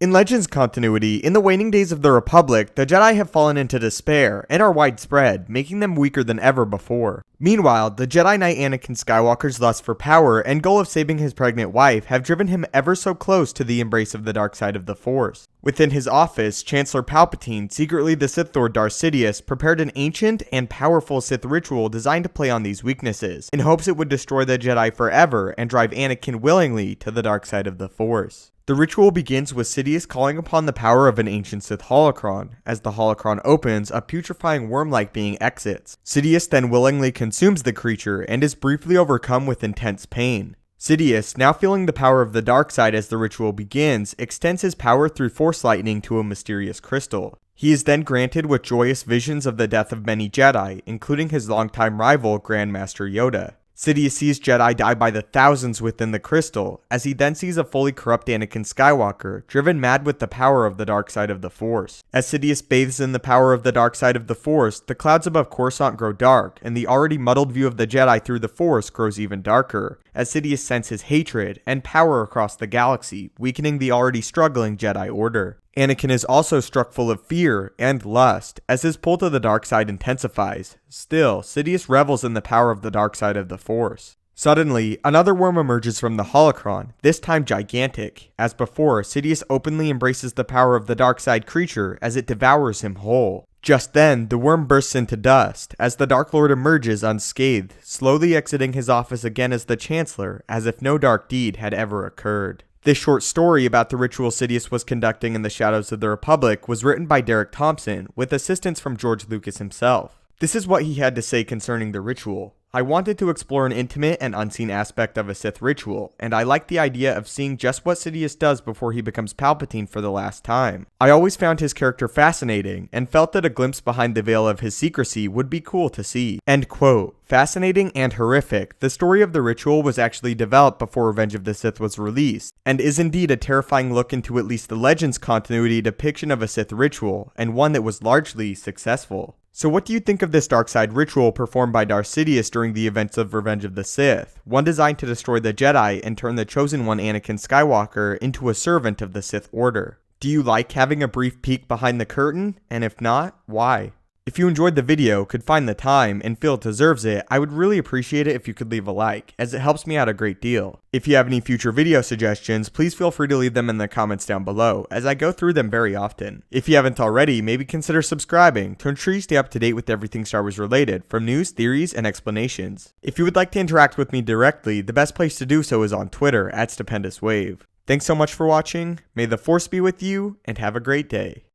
In Legends continuity, in the waning days of the Republic, the Jedi have fallen into despair and are widespread, making them weaker than ever before. Meanwhile, the Jedi Knight Anakin Skywalker's lust for power and goal of saving his pregnant wife have driven him ever so close to the embrace of the dark side of the Force. Within his office, Chancellor Palpatine, secretly the Sith Lord Darth Sidious, prepared an ancient and powerful Sith ritual designed to play on these weaknesses, in hopes it would destroy the Jedi forever and drive Anakin willingly to the dark side of the Force. The ritual begins with Sidious calling upon the power of an ancient Sith holocron. As the holocron opens, a putrefying worm-like being exits. Sidious then willingly consumes the creature and is briefly overcome with intense pain. Sidious, now feeling the power of the dark side as the ritual begins, extends his power through force lightning to a mysterious crystal. He is then granted with joyous visions of the death of many Jedi, including his longtime rival, Grandmaster Yoda. Sidious sees Jedi die by the thousands within the crystal, as he then sees a fully corrupt Anakin Skywalker, driven mad with the power of the dark side of the Force. As Sidious bathes in the power of the dark side of the Force, the clouds above Coruscant grow dark, and the already muddled view of the Jedi through the Force grows even darker, as Sidious senses hatred and power across the galaxy, weakening the already struggling Jedi Order. Anakin is also struck full of fear and lust, as his pull to the dark side intensifies. Still, Sidious revels in the power of the dark side of the Force. Suddenly, another worm emerges from the holocron, this time gigantic. As before, Sidious openly embraces the power of the dark side creature as it devours him whole. Just then, the worm bursts into dust, as the Dark Lord emerges unscathed, slowly exiting his office again as the Chancellor, as if no dark deed had ever occurred. This short story about the ritual Sidious was conducting in the shadows of the Republic was written by Derek Thompson, with assistance from George Lucas himself. This is what he had to say concerning the ritual. I wanted to explore an intimate and unseen aspect of a Sith ritual, and I liked the idea of seeing just what Sidious does before he becomes Palpatine for the last time. I always found his character fascinating, and felt that a glimpse behind the veil of his secrecy would be cool to see. End quote. Fascinating and horrific, the story of the ritual was actually developed before Revenge of the Sith was released, and is indeed a terrifying look into at least the Legends continuity depiction of a Sith ritual, and one that was largely successful. So what do you think of this darkside ritual performed by Darth Sidious during the events of Revenge of the Sith, one designed to destroy the Jedi and turn the Chosen One Anakin Skywalker into a servant of the Sith Order? Do you like having a brief peek behind the curtain? And if not, why? If you enjoyed the video, could find the time, and feel it deserves it, I would really appreciate it if you could leave a like, as it helps me out a great deal. If you have any future video suggestions, please feel free to leave them in the comments down below, as I go through them very often. If you haven't already, maybe consider subscribing to ensure you stay up to date with everything Star Wars related, from news, theories, and explanations. If you would like to interact with me directly, the best place to do so is on Twitter, @StupendousWave. Thanks so much for watching, may the Force be with you, and have a great day.